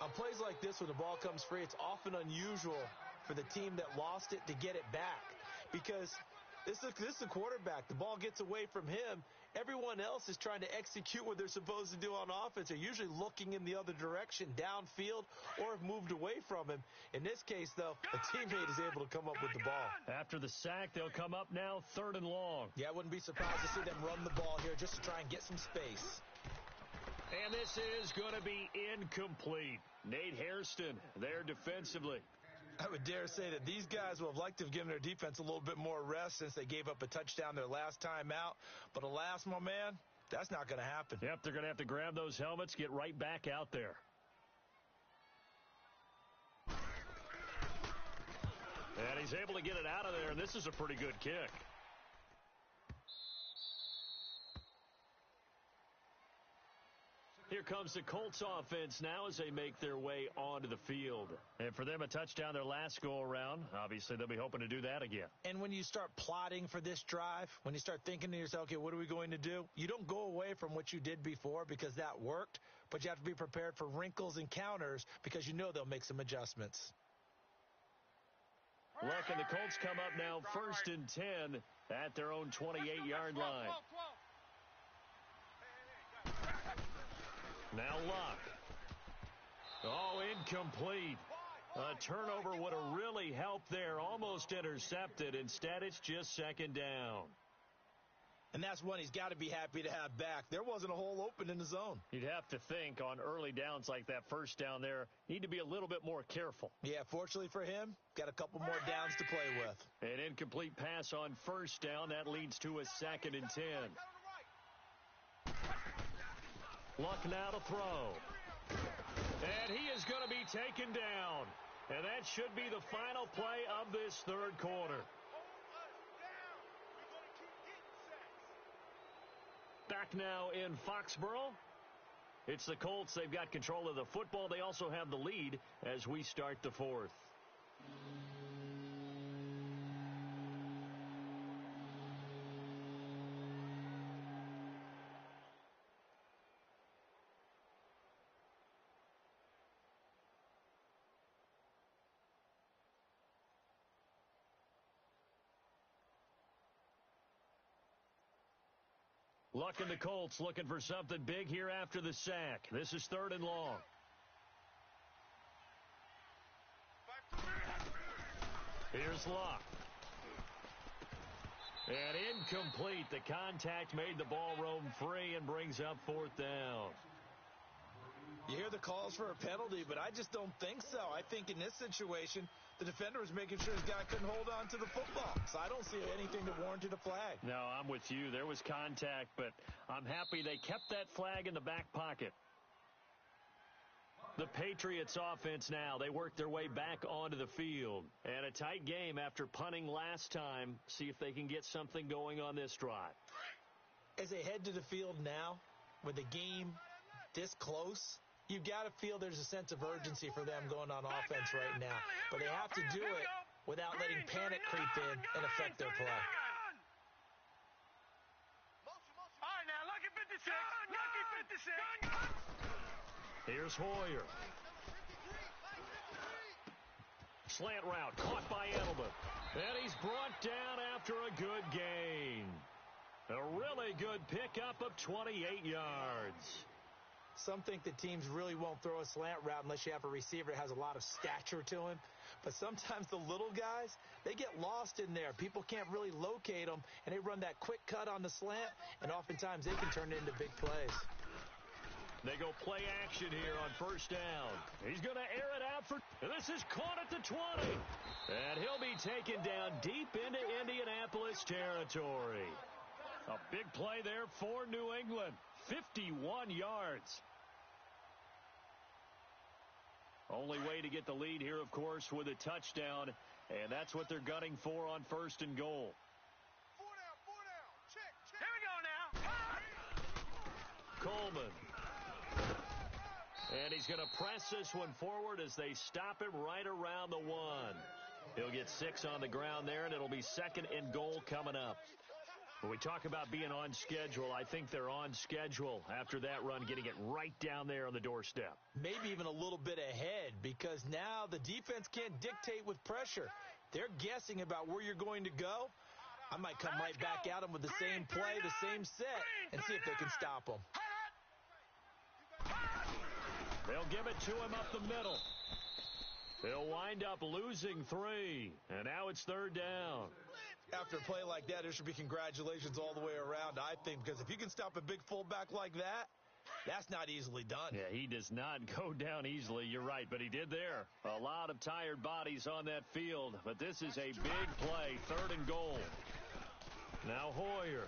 On plays like this, when the ball comes free, it's often unusual for the team that lost it to get it back, because this is the quarterback. The ball gets away from him. Everyone else is trying to execute what they're supposed to do on offense. They're usually looking in the other direction, downfield, or have moved away from him. In this case, though, a teammate is able to come up with the ball. After the sack, they'll come up now 3rd and long. Yeah, I wouldn't be surprised to see them run the ball here just to try and get some space. And this is going to be incomplete. Nate Hairston there defensively. I would dare say that these guys will have liked to have given their defense a little bit more rest since they gave up a touchdown their last time out. But alas, my man, that's not going to happen. Yep, they're going to have to grab those helmets, get right back out there. And he's able to get it out of there, and this is a pretty good kick. Here comes the Colts offense now as they make their way onto the field. And for them, a touchdown their last go-around. Obviously, they'll be hoping to do that again. And when you start plotting for this drive, when you start thinking to yourself, okay, what are we going to do? You don't go away from what you did before because that worked, but you have to be prepared for wrinkles and counters because you know they'll make some adjustments. Luck and the Colts come up now 1st and 10 at their own 28-yard line. Now Luck. Oh, incomplete. A turnover would have really helped there. Almost intercepted. Instead, it's just 2nd down. And that's one he's got to be happy to have back. There wasn't a hole open in the zone. You'd have to think on early downs like that first down there, need to be a little bit more careful. Yeah, fortunately for him, got a couple more downs to play with. An incomplete pass on first down. That leads to a 2nd and 10. Luck now to throw. And he is going to be taken down. And that should be the final play of this 3rd quarter. Back now in Foxborough. It's the Colts. They've got control of the football. They also have the lead as we start the 4th. Luck and the Colts looking for something big here after the sack. This is 3rd and long. Here's Luck. And incomplete. The contact made the ball roam free and brings up 4th down. You hear the calls for a penalty, but I just don't think so. I think in this situation, the defender was making sure his guy couldn't hold on to the football. So I don't see anything that warranted a flag. No, I'm with you. There was contact, but I'm happy they kept that flag in the back pocket. The Patriots offense now, they work their way back onto the field. And a tight game after punting last time. See if they can get something going on this drive. As they head to the field now, with the game this close, you've got to feel there's a sense of urgency for them going on offense right now. But they have to do it without letting panic creep in and affect their play. All right, now, lucky 56. Lucky 56. Here's Hoyer. Slant route caught by Edelman. And he's brought down after a good gain. A really good pickup of 28 yards. Some think that teams really won't throw a slant route unless you have a receiver that has a lot of stature to him. But sometimes the little guys, they get lost in there. People can't really locate them, and they run that quick cut on the slant, and oftentimes they can turn it into big plays. They go play action here on first down. He's going to air it out for... This is caught at the 20. And he'll be taken down deep into Indianapolis territory. A big play there for New England. 51 yards. Only way to get the lead here, of course, with a touchdown. And that's what they're gunning for on first and goal. 4 down. Check. Here we go now. Coleman. And he's going to press this one forward as they stop him right around the 1. He'll get 6 on the ground there, and it'll be second and goal coming up. When we talk about being on schedule, I think they're on schedule after that run, getting it right down there on the doorstep. Maybe even a little bit ahead, because now the defense can't dictate with pressure. They're guessing about where you're going to go. I might come right back at them with the same play, the same set, and see if they can stop them. They'll give it to him up the middle. They'll wind up losing 3, and now it's third down. After a play like that, there should be congratulations all the way around, I think, because if you can stop a big fullback like that, that's not easily done. Yeah, he does not go down easily, you're right, but he did there. A lot of tired bodies on that field, but this is a big play, third and goal. Now Hoyer,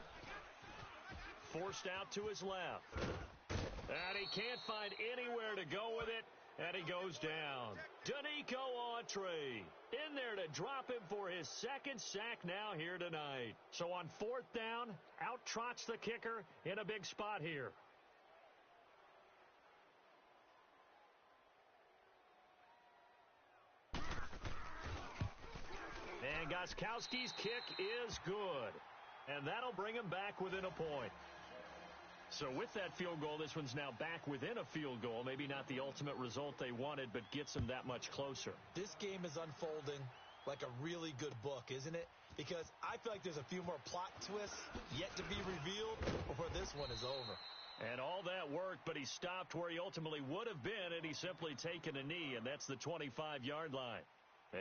forced out to his left. And he can't find anywhere to go with it. And he goes down. Danico Autry in there to drop him for his second sack now here tonight. So on fourth down, out trots the kicker in a big spot here. And Gostkowski's kick is good. And that'll bring him back within a point. So with that field goal, this one's now back within a field goal. Maybe not the ultimate result they wanted, but gets them that much closer. This game is unfolding like a really good book, isn't it? Because I feel like there's a few more plot twists yet to be revealed before this one is over. And all that worked, but he stopped where he ultimately would have been, and he's simply taken a knee, and that's the 25-yard line.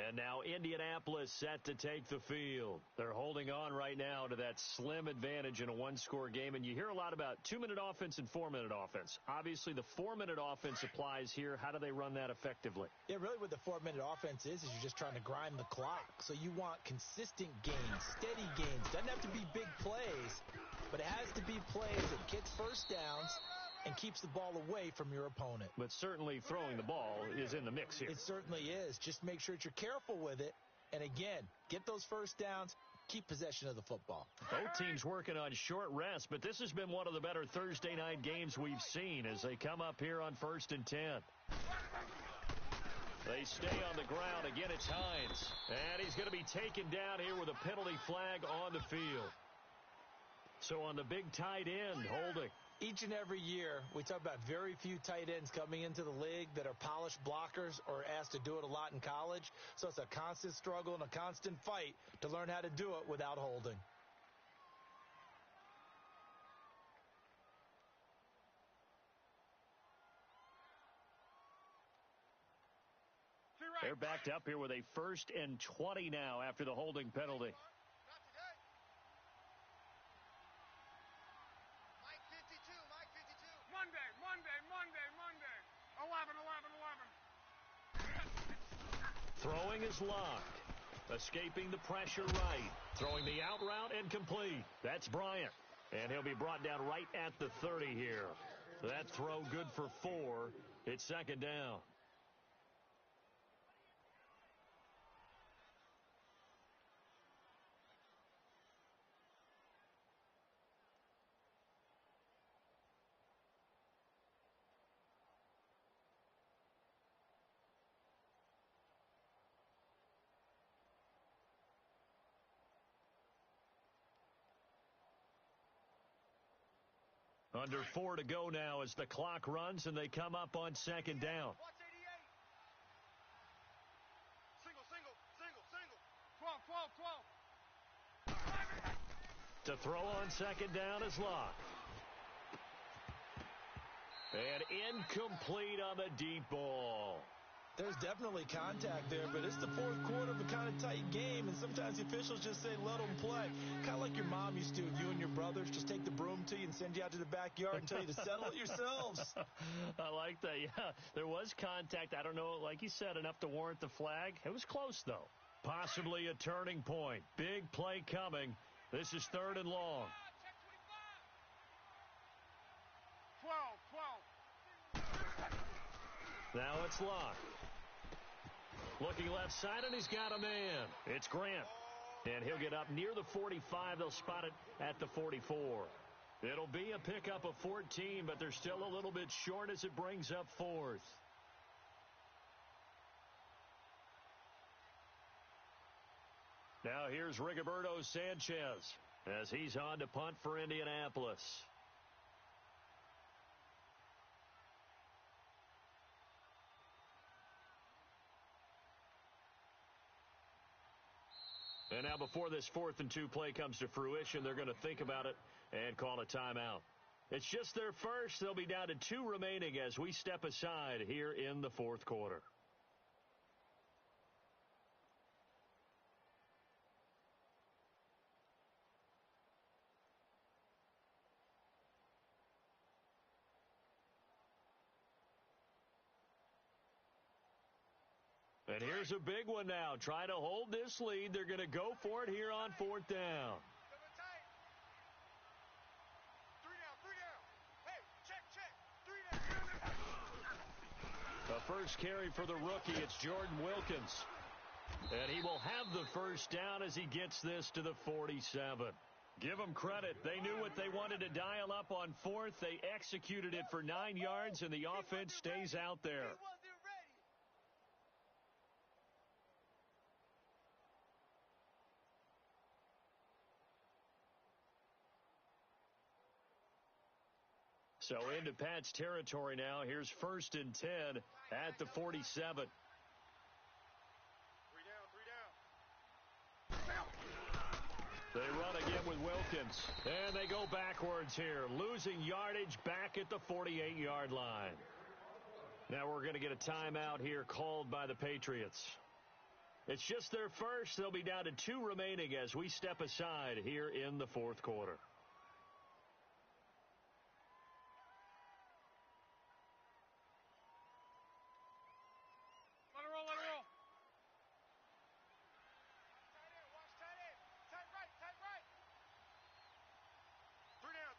And now Indianapolis set to take the field. They're holding on right now to that slim advantage in a one-score game. And you hear a lot about 2-minute offense and 4-minute offense. Obviously, the 4-minute offense applies here. How do they run that effectively? Yeah, really what the 4-minute offense is you're just trying to grind the clock. So you want consistent gains, steady gains. Doesn't have to be big plays, but it has to be plays that gets first downs and keeps the ball away from your opponent. But certainly throwing the ball is in the mix here. It certainly is. Just make sure that you're careful with it. And again, get those first downs, keep possession of the football. Both teams working on short rest, but this has been one of the better Thursday night games we've seen as they come up here on 1st and 10. They stay on the ground. Again, it's Hines. And he's going to be taken down here with a penalty flag on the field. So on the big tight end, holding. Each and every year, we talk about very few tight ends coming into the league that are polished blockers or asked to do it a lot in college. So it's a constant struggle and a constant fight to learn how to do it without holding. They're backed up here with a 1st and 20 now after the holding penalty. Monday. Throwing is locked. Escaping the pressure right. Throwing the out route and complete. That's Bryant. And he'll be brought down right at the 30 here. That throw good for 4. It's second down. Under 4 to go now as the clock runs and they come up on second down. Watch 88. Single. 12. To throw on second down is Locke. And incomplete on the deep ball. There's definitely contact there, but it's the fourth quarter of a kind of tight game, and sometimes the officials just say, let them play. Kind of like your mom used to with you and your brothers. Just take the broom to you and send you out to the backyard and tell you to settle it yourselves. I like that, yeah. There was contact. I don't know, like you said, enough to warrant the flag. It was close, though. Possibly a turning point. Big play coming. This is 3rd and long. Check 25. 12. Now it's Locke. Looking left side, and he's got a man. It's Grant. And he'll get up near the 45. They'll spot it at the 44. It'll be a pickup of 14, but they're still a little bit short as it brings up 4th. Now here's Rigoberto Sanchez as he's on to punt for Indianapolis. And now before this 4th and 2 play comes to fruition, they're going to think about it and call a timeout. It's just their first. They'll be down to 2 remaining as we step aside here in the 4th quarter. And here's a big one now. Trying to hold this lead. They're going to go for it here on 4th down. 3 down. Hey, check. 3 down. The first carry for the rookie, it's Jordan Wilkins. And he will have the first down as he gets this to the 47. Give them credit. They knew what they wanted to dial up on 4th. They executed it for 9 yards, and the offense stays out there. So into Pat's territory now. Here's 1st and 10 at the 47. 3 down. They run again with Wilkins. And they go backwards here. Losing yardage back at the 48-yard line. Now we're going to get a timeout here called by the Patriots. It's just their first. They'll be down to 2 remaining as we step aside here in the 4th quarter. Let it roll. Watch tight end. Tight right. 3 down.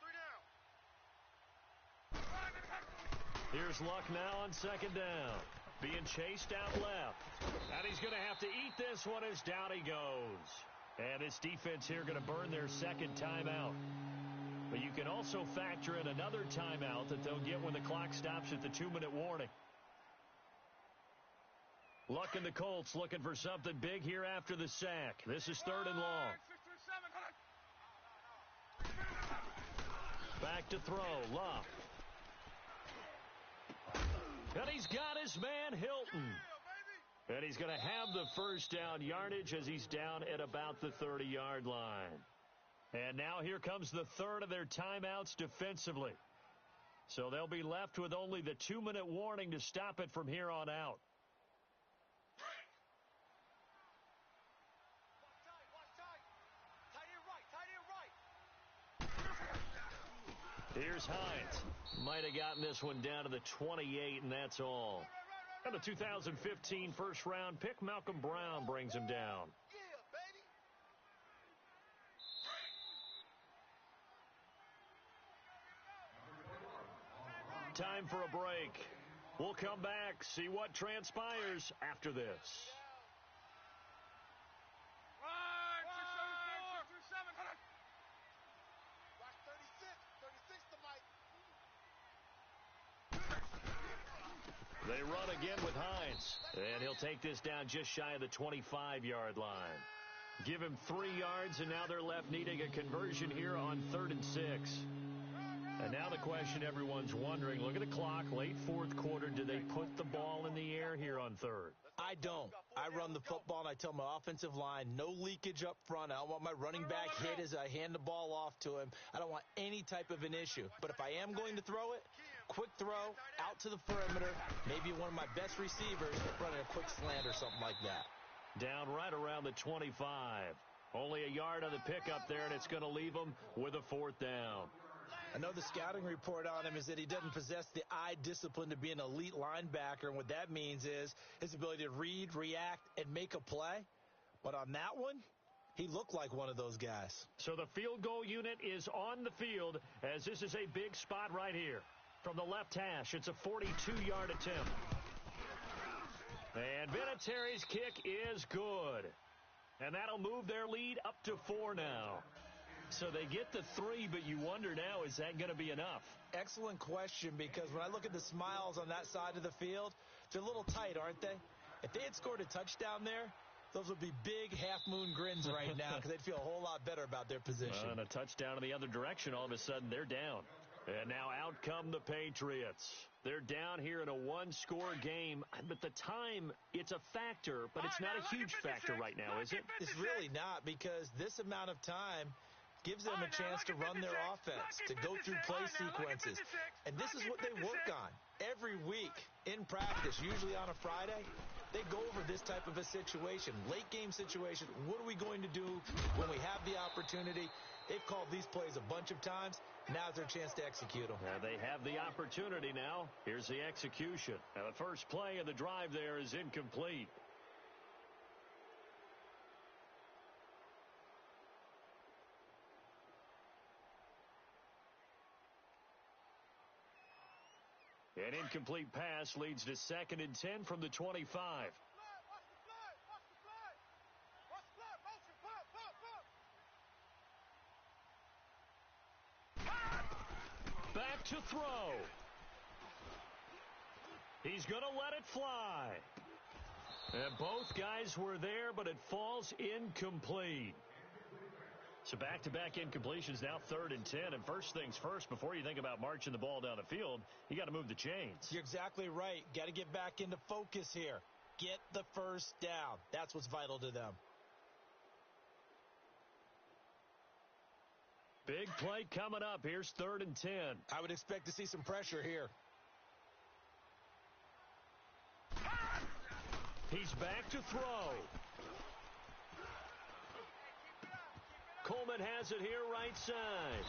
Here's Luck now on 2nd down. Being chased out left. And he's going to have to eat this one as down he goes. And this defense here going to burn their 2nd timeout. But you can also factor in another timeout that they'll get when the clock stops at the 2-minute warning. Luck and the Colts looking for something big here after the sack. This is 3rd and long. 6 through 7. Back to throw. Luck. And he's got his man Hilton. And he's going to have the first down yardage as he's down at about the 30-yard line. And now here comes the 3rd of their timeouts defensively. So they'll be left with only the 2-minute warning to stop it from here on out. Here's Hines. Might have gotten this one down to the 28, and that's all. And the 2015 first-round pick, Malcolm Brown, brings him down. Time for a break. We'll come back, see what transpires after this. They run again with Hines, and he'll take this down just shy of the 25-yard line. Give him 3 yards, and now they're left needing a conversion here on 3rd and 6. And now the question everyone's wondering, look at the clock, late fourth quarter, do they put the ball in the air here on 3rd? I don't. I run the football, and I tell my offensive line, no leakage up front. I don't want my running back hit as I hand the ball off to him. I don't want any type of an issue. But if I am going to throw it, quick throw, out to the perimeter, maybe one of my best receivers running a quick slant or something like that. Down right around the 25. Only a yard on the pickup there, and it's going to leave them with a 4th down. I know the scouting report on him is that he doesn't possess the eye discipline to be an elite linebacker, and what that means is his ability to read, react, and make a play. But on that one, he looked like one of those guys. So the field goal unit is on the field, as this is a big spot right here. From the left hash, it's a 42-yard attempt. And Vinatieri's kick is good. And that'll move their lead up to 4 now. So they get the 3, but you wonder now, is that going to be enough? Excellent question, because when I look at the smiles on that side of the field, they're a little tight, aren't they? If they had scored a touchdown there, those would be big half-moon grins right now because they'd feel a whole lot better about their position. And a touchdown in the other direction, all of a sudden they're down. And now out come the Patriots. They're down here in a one-score game. But the time, it's a factor, but it's not a huge factor right now, is it? It's really not, because this amount of time gives them a chance to run their offense, to go through play sequences. And this is what they work on every week in practice, usually on a Friday. They go over this type of a situation, late game situation. What are we going to do when we have the opportunity? They've called these plays a bunch of times. Now's their chance to execute them. They have the opportunity now. Here's the execution. Now the first play of the drive there is incomplete. An incomplete pass leads to 2nd and 10 from the 25. Back to throw. He's going to let it fly. And both guys were there, but it falls incomplete. So back-to-back incompletions, now 3rd and 10. And first things first, before you think about marching the ball down the field, you got to move the chains. You're exactly right. Got to get back into focus here. Get the first down. That's what's vital to them. Big play coming up. Here's 3rd and 10. I would expect to see some pressure here. He's back to throw. Coleman has it here right side.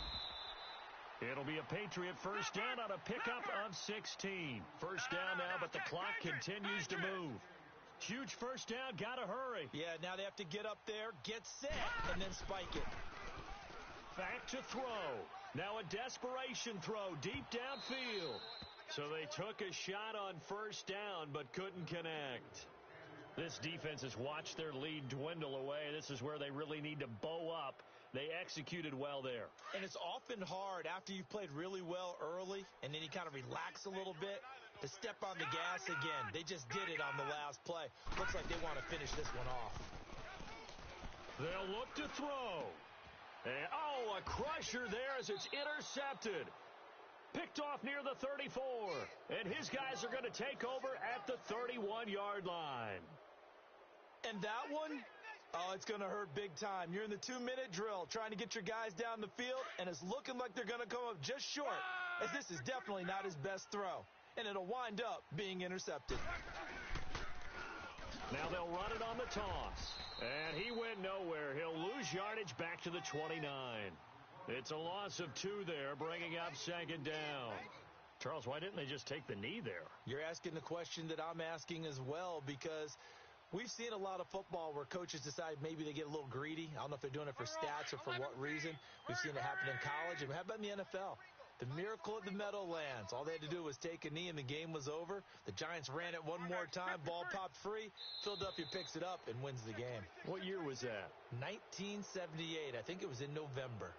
It'll be a Patriot first down on a pickup of 16. First down now, but the clock continues to move. Huge first down, gotta hurry. Yeah, now they have to get up there, get set, and then spike it. Back to throw. Now a desperation throw deep downfield. So they took a shot on first down, but couldn't connect. This defense has watched their lead dwindle away. This is where they really need to bow up. They executed well there. And it's often hard after you've played really well early and then you kind of relax a little bit to step on the gas again. They just did it on the last play. Looks like they want to finish this one off. They'll look to throw. And, a crusher there as it's intercepted. Picked off near the 34. And his guys are going to take over at the 31-yard line. And that one, it's going to hurt big time. You're in the 2-minute drill trying to get your guys down the field, and it's looking like they're going to come up just short, as this is definitely not his best throw. And it'll wind up being intercepted. Now they'll run it on the toss. And he went nowhere. He'll lose yardage back to the 29. It's a loss of 2 there, bringing up 2nd down. Charles, why didn't they just take the knee there? You're asking the question that I'm asking as well, because we've seen a lot of football where coaches decide maybe they get a little greedy. I don't know if they're doing it for stats or for what reason. We've seen it happen in college. And how about in the NFL? The miracle of the Meadowlands. All they had to do was take a knee and the game was over. The Giants ran it one more time. Ball popped free. Philadelphia picks it up and wins the game. What year was that? 1978. I think it was in November.